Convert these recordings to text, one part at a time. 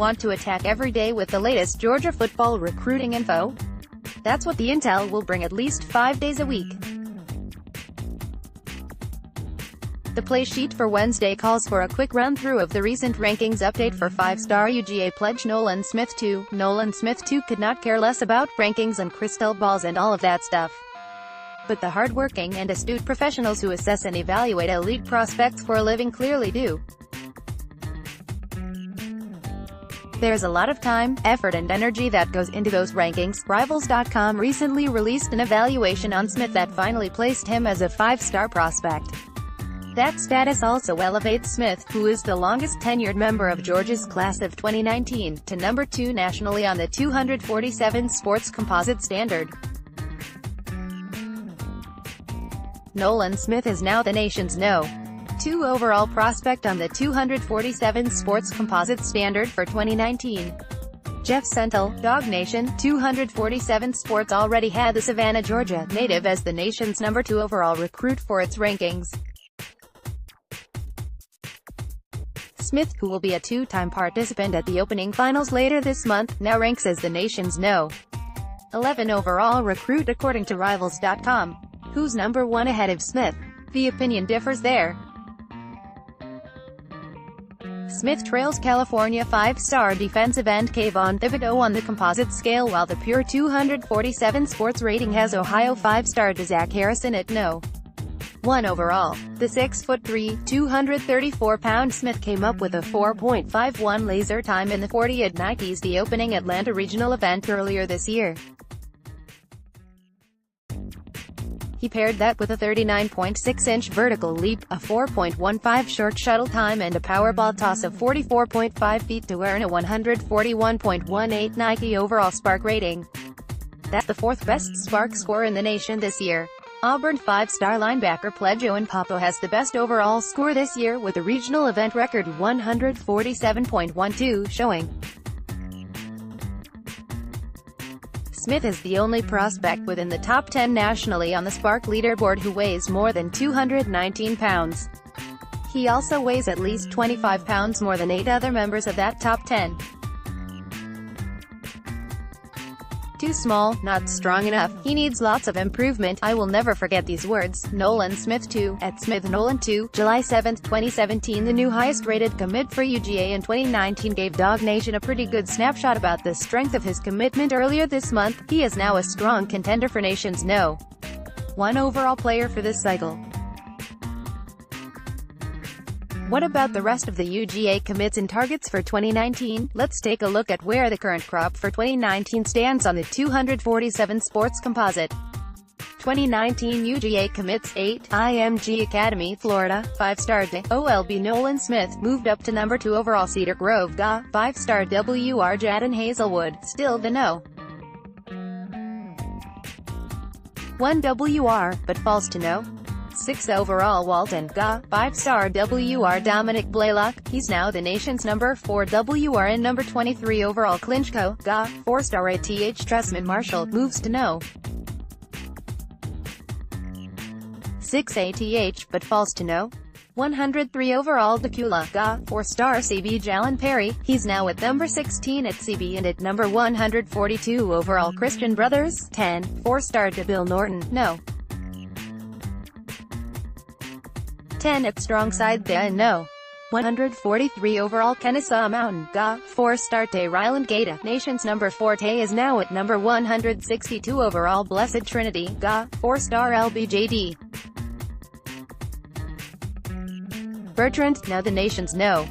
Want to attack every day with the latest Georgia football recruiting info? That's what the intel will bring at least 5 days a week. The play sheet for Wednesday calls for a quick run-through of the recent rankings update for 5-star UGA pledge Nolan Smith 2. Nolan Smith 2 could not care less about rankings and crystal balls and all of that stuff. But the hard-working and astute professionals who assess and evaluate elite prospects for a living clearly do. There's a lot of time, effort and energy that goes into those rankings. Rivals.com recently released an evaluation on Smith that finally placed him as a 5-star prospect. That status also elevates Smith, who is the longest tenured member of Georgia's class of 2019, to number 2 nationally on the 247 sports composite standard. Nolan Smith is now the nation's No. 2 overall prospect on the 247 sports composite standard for 2019. Jeff Sentel, Dog Nation, 247 Sports already had the Savannah, Georgia native as the nation's number 2 overall recruit for its rankings. Smith, who will be a 2-time participant at the opening finals later this month, now ranks as the nation's No. 11 overall recruit according to Rivals.com. Who's number 1 ahead of Smith? The opinion differs there. Smith trails California 5-star defensive end Kayvon Thibodeau on the composite scale, while the pure 247 sports rating has Ohio 5-star Zach Harrison at No. 1 overall. The 6'3", 234-pound Smith came up with a 4.51 laser time in the 40 at Nike's The Opening Atlanta regional event earlier this year. He paired that with a 39.6-inch vertical leap, a 4.15 short shuttle time and a powerball toss of 44.5 feet to earn a 141.18 Nike overall spark rating. That's the 4th best spark score in the nation this year. Auburn 5-star linebacker Plejoan Papo has the best overall score this year with a regional event record 147.12 showing. Smith is the only prospect within the top 10 nationally on the Spark leaderboard who weighs more than 219 pounds. He also weighs at least 25 pounds more than 8 other members of that top 10. Too small, not strong enough, he needs lots of improvement. I will never forget these words. Nolan Smith 2, at Smith Nolan 2, July 7, 2017. The new highest-rated commit for UGA in 2019 gave Dog Nation a pretty good snapshot about the strength of his commitment earlier this month. He is now a strong contender for nation's No. 1 overall player for this cycle. What about the rest of the UGA commits and targets for 2019? Let's take a look at where the current crop for 2019 stands on the 247 sports composite. 2019 UGA commits 8, IMG Academy, Florida, 5-star OLB Nolan Smith, moved up to number 2 overall Cedar Grove, GA, 5-star WR Jadon Hazelwood, still the No. 1 WR, but falls to No. 6 overall Walton, GA, 5-star WR Dominic Blaylock, he's now the nation's number 4 WR, and number 23 overall Clinchco, GA, 4-star ATH Tressman Marshall, moves to No. 6 ATH, but falls to No. 103 overall Decula, GA, 4-star CB Jalen Perry, he's now at number 16 at CB, and at number 142 overall Christian Brothers, 10, 4-star DeBill Norton, No. 10 at strong side the No. 143 overall Kennesaw Mountain, GA, 4-star Tay Ryland Gata, nation's number 4 Tay is now at number 162 overall Blessed Trinity, GA, 4-star LBJD. Bertrand, now the nation's No.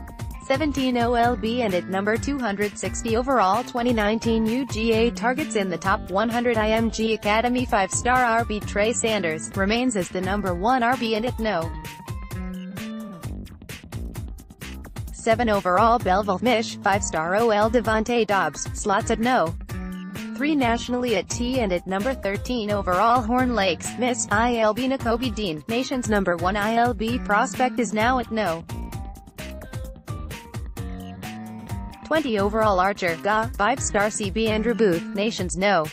17 OLB, and at number 260 overall 2019 UGA targets in the top 100 IMG Academy 5-star RB Trey Sanders, remains as the number 1 RB, and at No. 7 overall Belleville Mish, 5-star OL Devontae Dobbs, slots at No. 3 nationally at T, and at number 13 overall Horn Lakes, Miss, ILB Nakobe Dean, nation's number 1 ILB prospect is now at No. 20 overall Archer, GA, 5-star CB Andrew Booth, nation's No.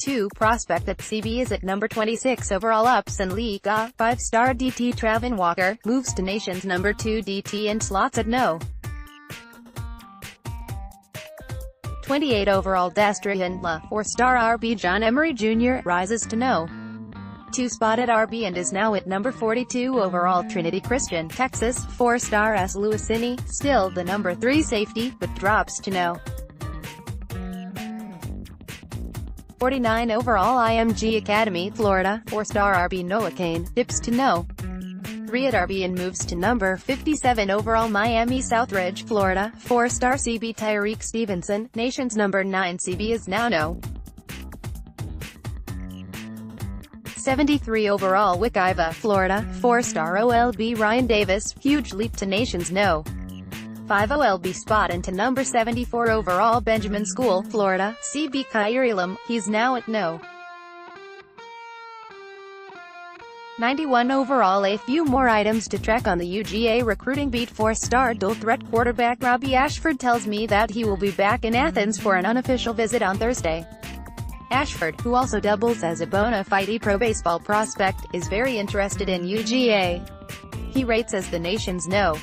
2 prospect at CB is at number 26 overall Upson Lee, GA, 5-star DT Travin Walker, moves to nation's number 2 DT and slots at No. 28 overall Destrian La, 4-star RB John Emery Jr., rises to No. 2 spot at RB and is now at number 42 overall. Trinity Christian, Texas, 4-star S. Lewisini, still the number 3 safety, but drops to No. 49 overall. IMG Academy, Florida, 4-star RB Noah Kane, dips to No. 3 at RB and moves to number 57 overall. Miami Southridge, Florida, 4-star CB Tyreek Stevenson, nation's number 9 CB, is now No. 73 overall. Wekiva, Florida, 4-star OLB Ryan Davis, huge leap to nation's No. 5 OLB spot and to number 74 overall. Benjamin School, Florida, CB Kyrie Elam, he's now at No. 91 overall. A few more items to track on the UGA recruiting beat. 4-star dual-threat quarterback Robbie Ashford tells me that he will be back in Athens for an unofficial visit on Thursday. Ashford, who also doubles as a bona fide pro baseball prospect, is very interested in UGA. He rates as the nation's No.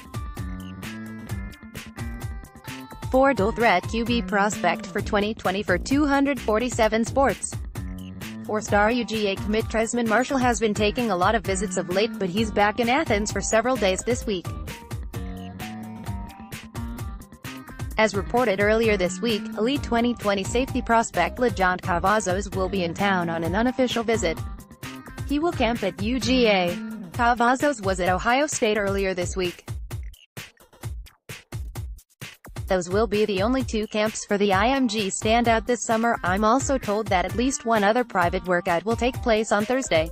4 dual-threat QB prospect for 2020 for 247 Sports. 4-star UGA commit Tresman Marshall has been taking a lot of visits of late, but he's back in Athens for several days this week. As reported earlier this week, elite 2020 safety prospect LeJon Cavazos will be in town on an unofficial visit. He will camp at UGA. Cavazos was at Ohio State earlier this week. Those will be the only 2 camps for the IMG standout this summer. I'm also told that at least one other private workout will take place on Thursday.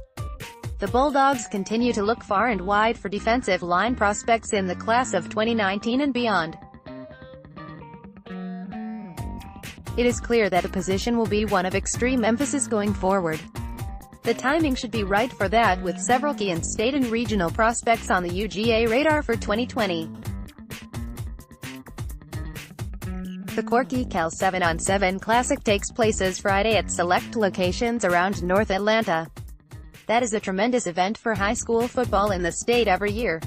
The Bulldogs continue to look far and wide for defensive line prospects in the class of 2019 and beyond. It is clear that the position will be one of extreme emphasis going forward. The timing should be right for that, with several key and state and regional prospects on the UGA radar for 2020. The Corky Cal 7-on-7 Classic takes places Friday at select locations around North Atlanta. That is a tremendous event for high school football in the state every year.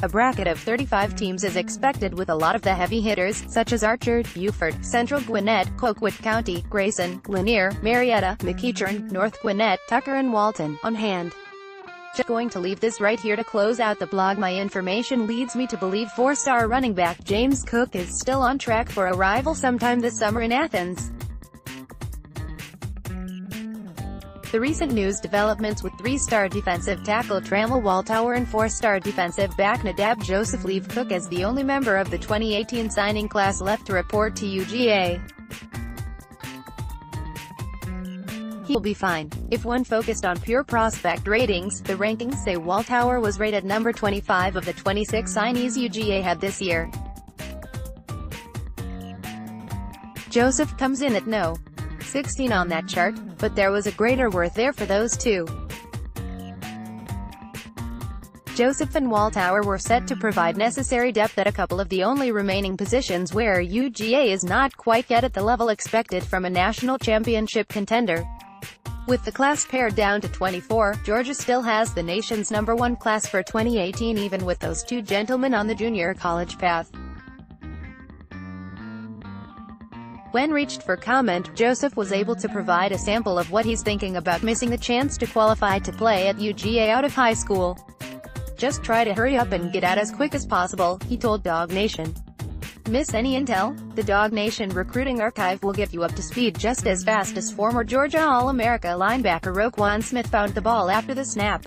A bracket of 35 teams is expected, with a lot of the heavy hitters, such as Archer, Beaufort, Central Gwinnett, Colquitt County, Grayson, Lanier, Marietta, McEachern, North Gwinnett, Tucker and Walton, on hand. Just going to leave this right here to close out the blog. My information leads me to believe 4-star running back James Cook is still on track for arrival sometime this summer in Athens. The recent news developments with 3-star defensive tackle Trammell Waltower and 4-star defensive back Nadab Joseph leave Cook as the only member of the 2018 signing class left to report to UGA. He'll be fine. If one focused on pure prospect ratings, the rankings say Waltower was rated number 25 of the 26 signees UGA had this year. Joseph comes in at No. 16 on that chart, but there was a greater worth there for those 2. Joseph and Waltower were set to provide necessary depth at a couple of the only remaining positions where UGA is not quite yet at the level expected from a national championship contender. With the class pared down to 24, Georgia still has the nation's number 1 class for 2018, even with those 2 gentlemen on the junior college path. When reached for comment, Joseph was able to provide a sample of what he's thinking about missing the chance to qualify to play at UGA out of high school. "Just try to hurry up and get out as quick as possible," he told Dog Nation. Miss any intel? The Dog Nation recruiting archive will get you up to speed just as fast as former Georgia All-America linebacker Nolan Smith found the ball after the snap.